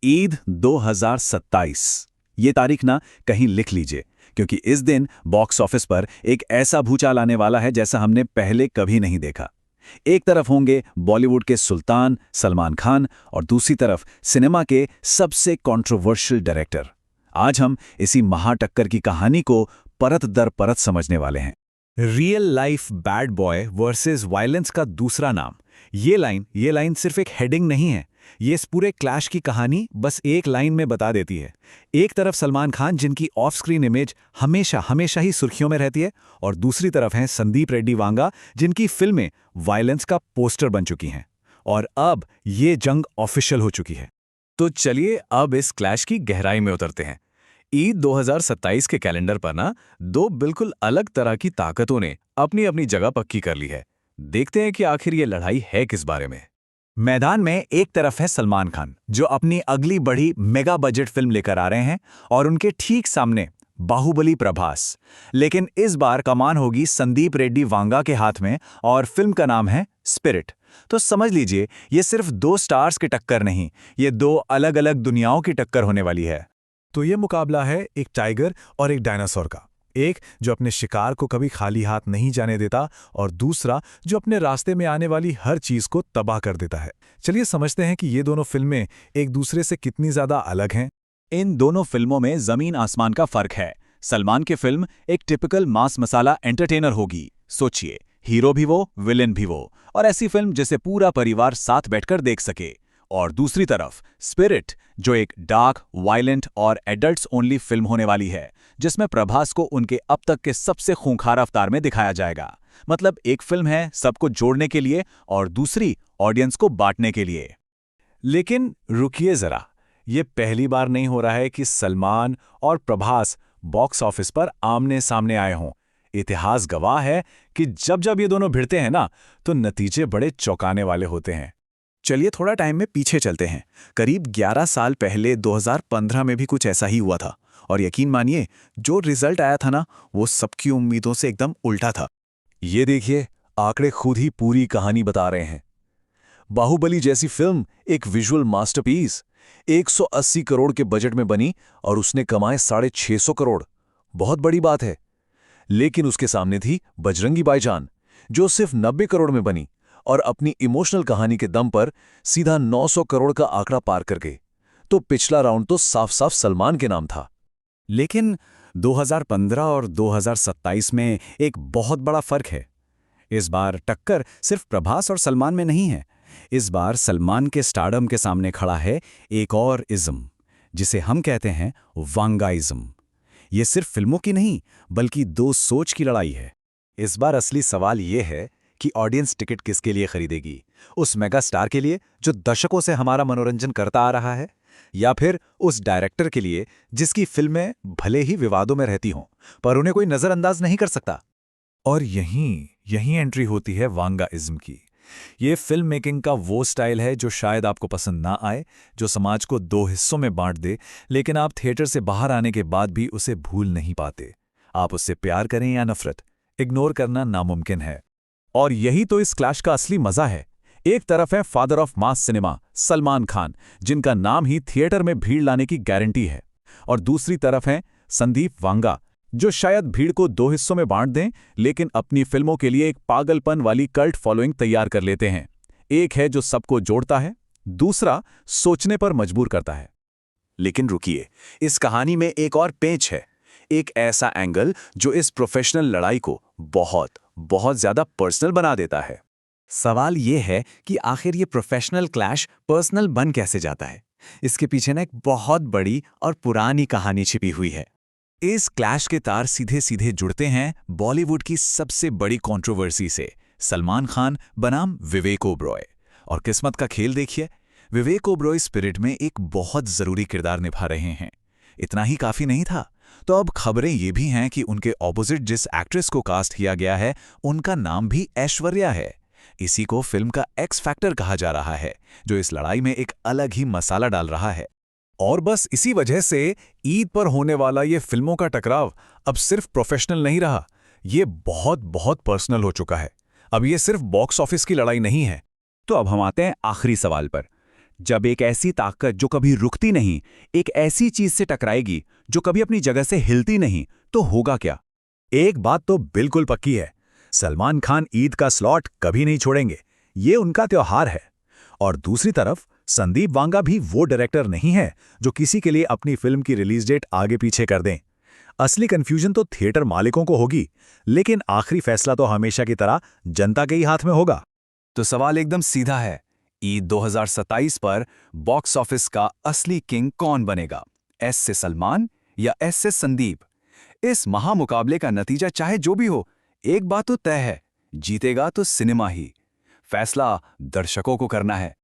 ईद 2027। ये तारीख ना कहीं लिख लीजिए, क्योंकि इस दिन बॉक्स ऑफिस पर एक ऐसा भूचाल आने वाला है जैसा हमने पहले कभी नहीं देखा। एक तरफ होंगे बॉलीवुड के सुल्तान सलमान खान और दूसरी तरफ सिनेमा के सबसे कंट्रोवर्शियल डायरेक्टर। आज हम इसी महाटक्कर की कहानी को परत दर परत समझने वाले हैं। Real life bad boy versus violence का दूसरा नाम। ये लाइन सिर्फ एक हेडिंग नहीं है, ये इस पूरे क्लैश की कहानी बस एक लाइन में बता देती है। एक तरफ सलमान खान, जिनकी ऑफ स्क्रीन इमेज हमेशा ही सुर्खियों में रहती है, और दूसरी तरफ हैं संदीप रेड्डी वांगा, जिनकी फिल्में वायलेंस का पोस्टर बन चुकी हैं। और अब ये जंग ऑफिशियल हो चुकी है। तो चलिए अब इस क्लैश की गहराई में उतरते हैं। ईद 2027 के कैलेंडर पर ना दो बिल्कुल अलग तरह की ताकतों ने अपनी अपनी जगह पक्की कर ली है। देखते हैं कि आखिर ये लड़ाई है किस बारे में। मैदान में एक तरफ है सलमान खान, जो अपनी अगली बड़ी मेगा बजट फिल्म लेकर आ रहे हैं, और उनके ठीक सामने बाहुबली प्रभास। लेकिन इस बार कमान होगी संदीप रेड्डी वांगा के हाथ में, और फिल्म का नाम है स्पिरिट। तो समझ लीजिए, ये सिर्फ दो स्टार्स की टक्कर नहीं, ये दो अलग अलग दुनियाओं की टक्कर होने वाली है। तो ये मुकाबला है एक टाइगर और एक डायनासोर का। एक जो अपने शिकार को कभी खाली हाथ नहीं जाने देता, और दूसरा जो अपने रास्ते में आने वाली हर चीज को तबाह कर देता है। चलिए समझते हैं कि ये दोनों फिल्में एक दूसरे से कितनी ज्यादा अलग हैं। इन दोनों फिल्मों में जमीन आसमान का फर्क है। सलमान की फिल्म एक टिपिकल मास मसाला एंटरटेनर होगी। सोचिए, हीरो भी वो, विलेन भी वो, और ऐसी फिल्म जिसे पूरा परिवार साथ बैठकर देख सके। और दूसरी तरफ स्पिरिट, जो एक डार्क, वायलेंट और एडल्ट्स ओनली फिल्म होने वाली है, जिसमें प्रभास को उनके अब तक के सबसे खूंखार अवतार में दिखाया जाएगा। मतलब एक फिल्म है सबको जोड़ने के लिए और दूसरी ऑडियंस को बांटने के लिए। लेकिन रुकिए जरा, ये पहली बार नहीं हो रहा है कि सलमान और प्रभास बॉक्स ऑफिस पर आमने सामने आए हों। इतिहास गवाह है कि जब जब ये दोनों भिड़ते हैं ना, तो नतीजे बड़े चौंकाने वाले होते हैं। चलिए थोड़ा टाइम में पीछे चलते हैं। करीब 11 साल पहले 2015 में भी कुछ ऐसा ही हुआ था, और यकीन मानिए, जो रिजल्ट आया था ना, वो सबकी उम्मीदों से एकदम उल्टा था। ये देखिए, आंकड़े खुद ही पूरी कहानी बता रहे हैं। बाहुबली जैसी फिल्म एक विजुअल मास्टरपीस 180 करोड़ के बजट में बनी, और उसने कमाए 650 करोड़। बहुत बड़ी बात है। लेकिन उसके सामने थी बजरंगी भाईजान, जो सिर्फ 90 करोड़ में बनी, और अपनी इमोशनल कहानी के दम पर सीधा 900 करोड़ का आंकड़ा पार कर गई। तो पिछला राउंड तो साफ साफ सलमान के नाम था। लेकिन 2015 और 2027 में एक बहुत बड़ा फर्क है। इस बार टक्कर सिर्फ प्रभास और सलमान में नहीं है। इस बार सलमान के स्टारडम के सामने खड़ा है एक और इज्म, जिसे हम कहते हैं वांगाइज्म। ये सिर्फ फिल्मों की नहीं, बल्कि दो सोच की लड़ाई है। इस बार असली सवाल ये है कि ऑडियंस टिकट किसके लिए खरीदेगी? उस मेगा स्टार के लिए जो दशकों से हमारा मनोरंजन करता आ रहा है, या फिर उस डायरेक्टर के लिए जिसकी फिल्में भले ही विवादों में रहती हों, पर उन्हें कोई नजरअंदाज नहीं कर सकता? और यहीं एंट्री होती है वांगाइज्म की। ये फिल्म मेकिंग का वो स्टाइल है जो शायद आपको पसंद ना आए, जो समाज को दो हिस्सों में बांट दे, लेकिन आप थिएटर से बाहर आने के बाद भी उसे भूल नहीं पाते। आप उससे प्यार करें या नफरत, इग्नोर करना नामुमकिन है। और यही तो इस क्लैश का असली मजा है। एक तरफ है father of mass cinema Salman Khan, जिनका नाम ही थिएटर में भीड़ लाने की गारंटी है, और दूसरी तरफ है संदीप वांगा, जो शायद भीड़ को दो हिस्सों में बांट दें, लेकिन अपनी फिल्मों के लिए एक पागलपन वाली कल्ट फॉलोइंग तैयार कर लेते हैं। एक है जो सबको जोड़ता है, दूसरा सोचने पर मजबूर करता है। लेकिन रुकिए, इस कहानी में एक और पेंच है, एक ऐसा एंगल जो इस प्रोफेशनल लड़ाई को बहुत ज्यादा पर्सनल बना देता है। सवाल यह है कि आखिर ये प्रोफेशनल क्लैश पर्सनल बन कैसे जाता है? इसके पीछे ना एक बहुत बड़ी और पुरानी कहानी छिपी हुई है। इस क्लैश के तार सीधे सीधे जुड़ते हैं बॉलीवुड की सबसे बड़ी कंट्रोवर्सी से, सलमान खान बनाम विवेक ओबरॉय। और किस्मत का खेल देखिए, विवेक ओबरॉय स्पिरिट में एक बहुत जरूरी किरदार निभा रहे हैं। इतना ही काफी नहीं था, तो अब खबरें ये भी हैं कि उनके ऑपोजिट जिस एक्ट्रेस को कास्ट किया गया है, उनका नाम भी ऐश्वर्या है। इसी को फिल्म का एक्स फैक्टर कहा जा रहा है, जो इस लड़ाई में एक अलग ही मसाला डाल रहा है। और बस इसी वजह से ईद पर होने वाला ये फिल्मों का टकराव अब सिर्फ प्रोफेशनल नहीं रहा, ये बहुत पर्सनल हो चुका है। अब ये सिर्फ बॉक्स ऑफिस की लड़ाई नहीं है। तो अब हम आते हैं आखिरी सवाल पर। जब एक ऐसी ताकत जो कभी रुकती नहीं, एक ऐसी चीज से टकराएगी जो कभी अपनी जगह से हिलती नहीं, तो होगा क्या? एक बात तो बिल्कुल पक्की है, सलमान खान ईद का स्लॉट कभी नहीं छोड़ेंगे, ये उनका त्योहार है। और दूसरी तरफ संदीप वांगा भी वो डायरेक्टर नहीं है जो किसी के लिए अपनी फिल्म की रिलीज डेट आगे पीछे कर दें। असली कंफ्यूजन तो थिएटर मालिकों को होगी, लेकिन आखिरी फैसला तो हमेशा की तरह जनता के ही हाथ में होगा। तो सवाल एकदम सीधा है, ईद 2027 पर बॉक्स ऑफिस का असली किंग कौन बनेगा? एस से सलमान या एस से संदीप? इस महामुकाबले का नतीजा चाहे जो भी हो, एक बात तो तय है, जीतेगा तो सिनेमा ही। फैसला दर्शकों को करना है।